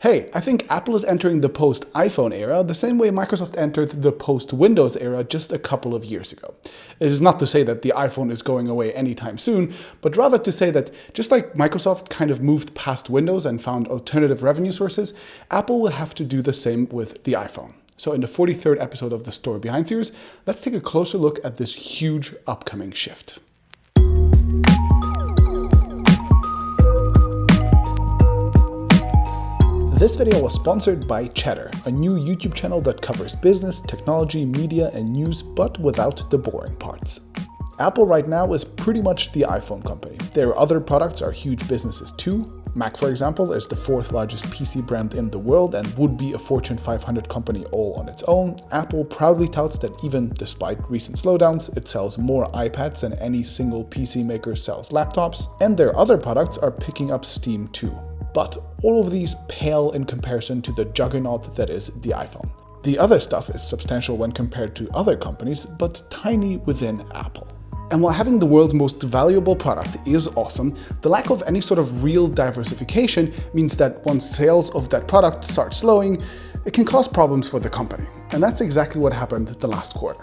Hey, I think Apple is entering the post-iPhone era the same way Microsoft entered the post-Windows era just a couple of years ago. It is not to say that the iPhone is going away anytime soon, but rather to say that just like Microsoft kind of moved past Windows and found alternative revenue sources, Apple will have to do the same with the iPhone. So in the 43rd episode of the Story Behind series, let's take a closer look at this huge upcoming shift. This video was sponsored by Cheddar, a new YouTube channel that covers business, technology, media, and news, but without the boring parts. Apple right now is pretty much the iPhone company. Their other products are huge businesses too. Mac, for example, is the 4th largest PC brand in the world and would be a Fortune 500 company all on its own. Apple proudly touts that even despite recent slowdowns, it sells more iPads than any single PC maker sells laptops, and their other products are picking up steam too. But all of these pale in comparison to the juggernaut that is the iPhone. The other stuff is substantial when compared to other companies, but tiny within Apple. And while having the world's most valuable product is awesome, the lack of any sort of real diversification means that once sales of that product start slowing, it can cause problems for the company. And that's exactly what happened the last quarter.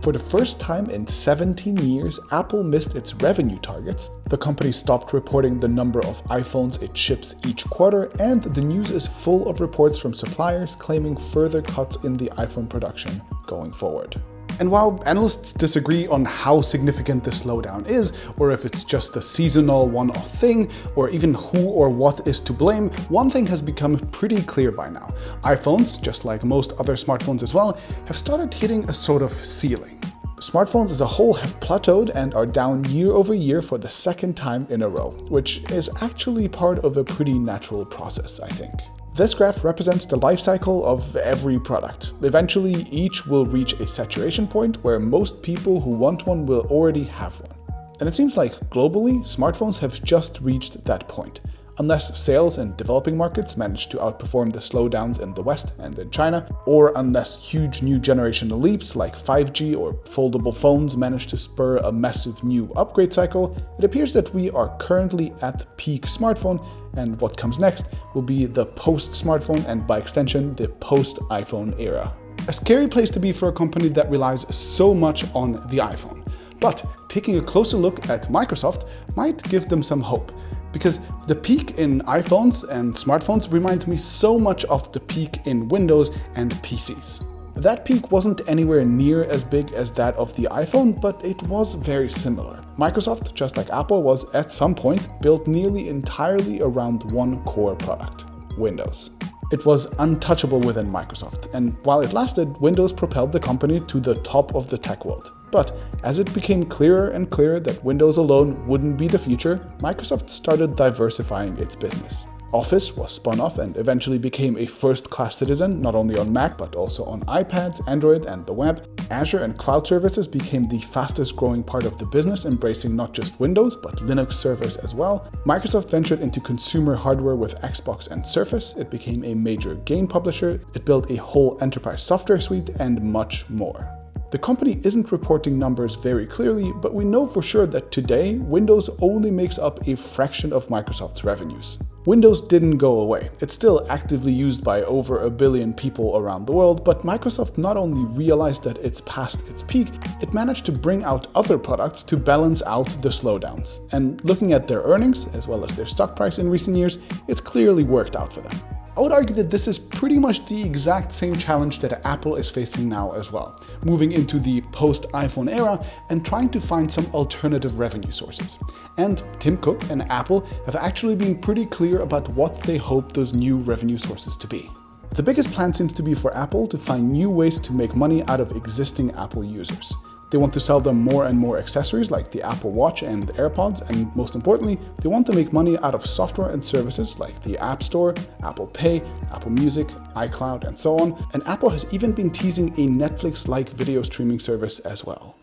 For the first time in 17 years, Apple missed its revenue targets. The company stopped reporting the number of iPhones it ships each quarter, and the news is full of reports from suppliers claiming further cuts in the iPhone production going forward. And while analysts disagree on how significant the slowdown is, or if it's just a seasonal one-off thing, or even who or what is to blame, one thing has become pretty clear by now. iPhones, just like most other smartphones as well, have started hitting a sort of ceiling. Smartphones as a whole have plateaued and are down year over year for the second time in a row, which is actually part of a pretty natural process, I think. This graph represents the life cycle of every product. Eventually, each will reach a saturation point where most people who want one will already have one. And it seems like globally, smartphones have just reached that point. Unless sales in developing markets manage to outperform the slowdowns in the West and in China, or unless huge new generational leaps like 5G or foldable phones manage to spur a massive new upgrade cycle, it appears that we are currently at peak smartphone, and what comes next will be the post-smartphone and by extension the post-iPhone era. A scary place to be for a company that relies so much on the iPhone. But taking a closer look at Microsoft might give them some hope. Because the peak in iPhones and smartphones reminds me so much of the peak in Windows and PCs. That peak wasn't anywhere near as big as that of the iPhone, but it was very similar. Microsoft, just like Apple, was at some point built nearly entirely around one core product: Windows. It was untouchable within Microsoft, and while it lasted, Windows propelled the company to the top of the tech world. But as it became clearer and clearer that Windows alone wouldn't be the future, Microsoft started diversifying its business. Office was spun off and eventually became a first-class citizen, not only on Mac but also on iPads, Android, and the web. Azure and cloud services became the fastest growing part of the business, embracing not just Windows but Linux servers as well. Microsoft ventured into consumer hardware with Xbox and Surface. It became a major game publisher. It built a whole enterprise software suite and much more. The company isn't reporting numbers very clearly, but we know for sure that today, Windows only makes up a fraction of Microsoft's revenues. Windows didn't go away. It's still actively used by over 1 billion people around the world, but Microsoft not only realized that it's past its peak, it managed to bring out other products to balance out the slowdowns. And looking at their earnings, as well as their stock price in recent years, it's clearly worked out for them. I would argue that this is pretty much the exact same challenge that Apple is facing now as well, moving into the post-iPhone era and trying to find some alternative revenue sources. And Tim Cook and Apple have actually been pretty clear about what they hope those new revenue sources to be. The biggest plan seems to be for Apple to find new ways to make money out of existing Apple users. They want to sell them more and more accessories like the Apple Watch and AirPods, and most importantly, they want to make money out of software and services like the App Store, Apple Pay, Apple Music, iCloud, and so on. And Apple has even been teasing a Netflix-like video streaming service as well.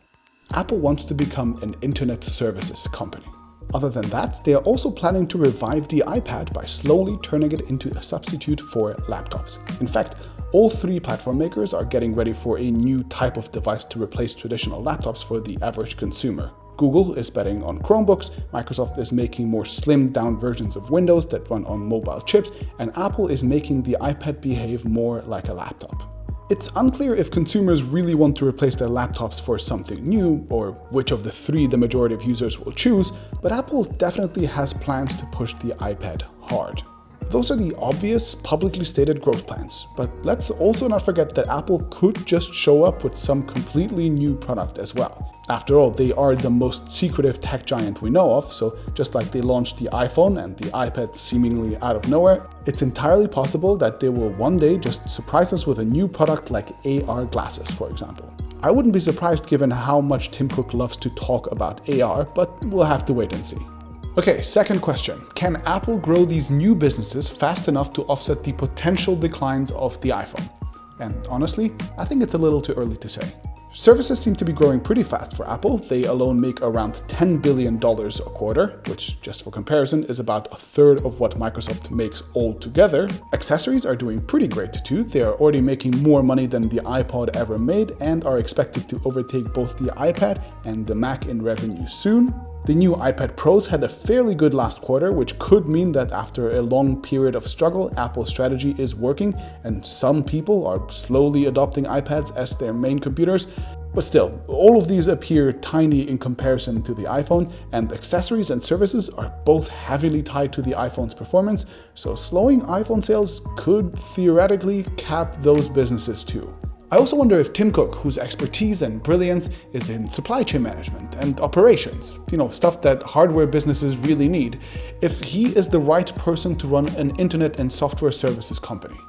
Apple wants to become an internet services company. Other than that, they are also planning to revive the iPad by slowly turning it into a substitute for laptops. In fact, all three platform makers are getting ready for a new type of device to replace traditional laptops for the average consumer. Google is betting on Chromebooks, Microsoft is making more slimmed down versions of Windows that run on mobile chips, and Apple is making the iPad behave more like a laptop. It's unclear if consumers really want to replace their laptops for something new, or which of the three the majority of users will choose, but Apple definitely has plans to push the iPad hard. Those are the obvious, publicly stated growth plans, but let's also not forget that Apple could just show up with some completely new product as well. After all, they are the most secretive tech giant we know of, so just like they launched the iPhone and the iPad seemingly out of nowhere, it's entirely possible that they will one day just surprise us with a new product like AR glasses, for example. I wouldn't be surprised given how much Tim Cook loves to talk about AR, but we'll have to wait and see. Okay, second question. Can Apple grow these new businesses fast enough to offset the potential declines of the iPhone? And honestly, I think it's a little too early to say. Services seem to be growing pretty fast for Apple. They alone make around $10 billion a quarter, which, just for comparison, is about a third of what Microsoft makes altogether. Accessories are doing pretty great too. They are already making more money than the iPod ever made and are expected to overtake both the iPad and the Mac in revenue soon. The new iPad Pros had a fairly good last quarter, which could mean that after a long period of struggle, Apple's strategy is working and some people are slowly adopting iPads as their main computers. But still, all of these appear tiny in comparison to the iPhone, and accessories and services are both heavily tied to the iPhone's performance, so slowing iPhone sales could theoretically cap those businesses too. I also wonder if Tim Cook, whose expertise and brilliance is in supply chain management and operations, stuff that hardware businesses really need, if he is the right person to run an internet and software services company.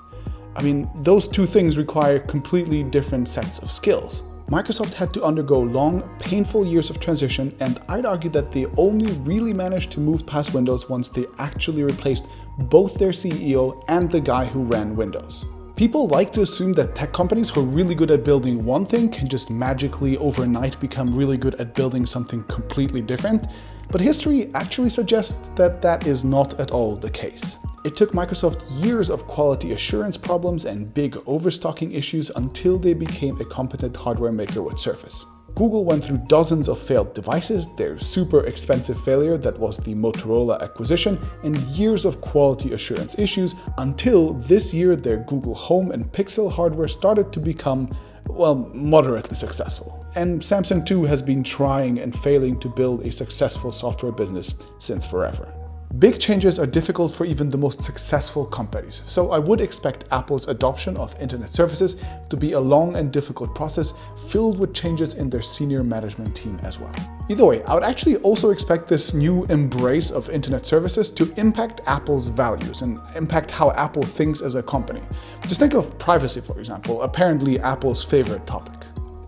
I mean, those two things require completely different sets of skills. Microsoft had to undergo long, painful years of transition, and I'd argue that they only really managed to move past Windows once they actually replaced both their CEO and the guy who ran Windows. People like to assume that tech companies who are really good at building one thing can just magically overnight become really good at building something completely different, but history actually suggests that that is not at all the case. It took Microsoft years of quality assurance problems and big overstocking issues until they became a competent hardware maker with Surface. Google went through dozens of failed devices, their super expensive failure that was the Motorola acquisition, and years of quality assurance issues until this year their Google Home and Pixel hardware started to become, moderately successful. And Samsung too has been trying and failing to build a successful software business since forever. Big changes are difficult for even the most successful companies, so I would expect Apple's adoption of internet services to be a long and difficult process filled with changes in their senior management team as well. Either way, I would actually also expect this new embrace of internet services to impact Apple's values and impact how Apple thinks as a company. Just think of privacy, for example, apparently Apple's favorite topic.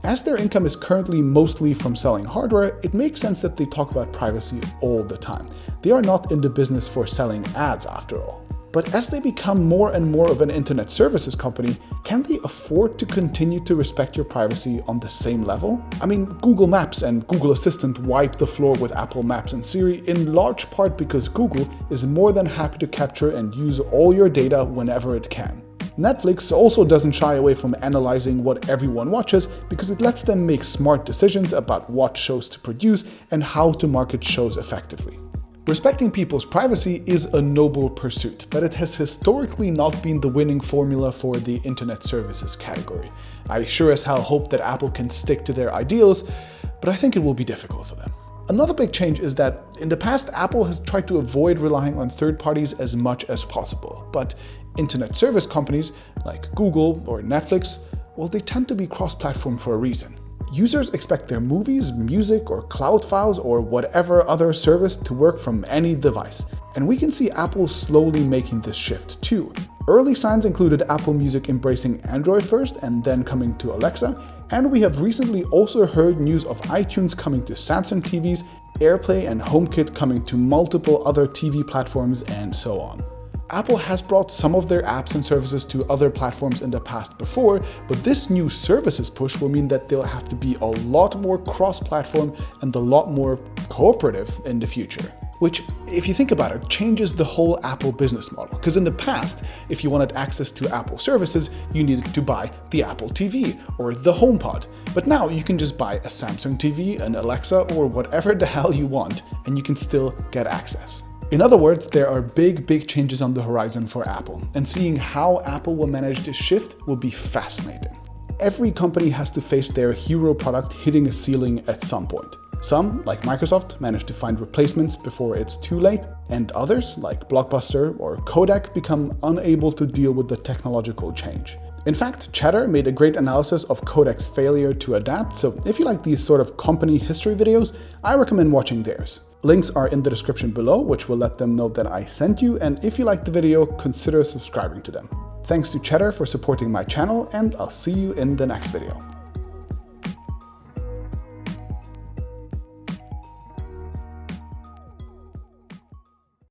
As their income is currently mostly from selling hardware, it makes sense that they talk about privacy all the time. They are not in the business for selling ads after all. But as they become more and more of an internet services company, can they afford to continue to respect your privacy on the same level? I mean, Google Maps and Google Assistant wipe the floor with Apple Maps and Siri in large part because Google is more than happy to capture and use all your data whenever it can. Netflix also doesn't shy away from analyzing what everyone watches because it lets them make smart decisions about what shows to produce and how to market shows effectively. Respecting people's privacy is a noble pursuit, but it has historically not been the winning formula for the internet services category. I sure as hell hope that Apple can stick to their ideals, but I think it will be difficult for them. Another big change is that in the past, Apple has tried to avoid relying on third parties as much as possible, but internet service companies like Google or Netflix, they tend to be cross-platform for a reason. Users expect their movies, music, or cloud files, or whatever other service to work from any device. And we can see Apple slowly making this shift too. Early signs included Apple Music embracing Android first and then coming to Alexa, and we have recently also heard news of iTunes coming to Samsung TVs, AirPlay and HomeKit coming to multiple other TV platforms, and so on. Apple has brought some of their apps and services to other platforms in the past before, but this new services push will mean that they'll have to be a lot more cross-platform and a lot more cooperative in the future. which, if you think about it, changes the whole Apple business model. Because in the past, if you wanted access to Apple services, you needed to buy the Apple TV or the HomePod. But now you can just buy a Samsung TV, an Alexa, or whatever the hell you want, and you can still get access. In other words, there are big changes on the horizon for Apple, and seeing how Apple will manage this shift will be fascinating. Every company has to face their hero product hitting a ceiling at some point. Some, like Microsoft, manage to find replacements before it's too late, and others, like Blockbuster or Kodak, become unable to deal with the technological change. In fact, Cheddar made a great analysis of Kodak's failure to adapt, so if you like these sort of company history videos, I recommend watching theirs. Links are in the description below, which will let them know that I sent you, and if you like the video, consider subscribing to them. Thanks to Cheddar for supporting my channel, and I'll see you in the next video.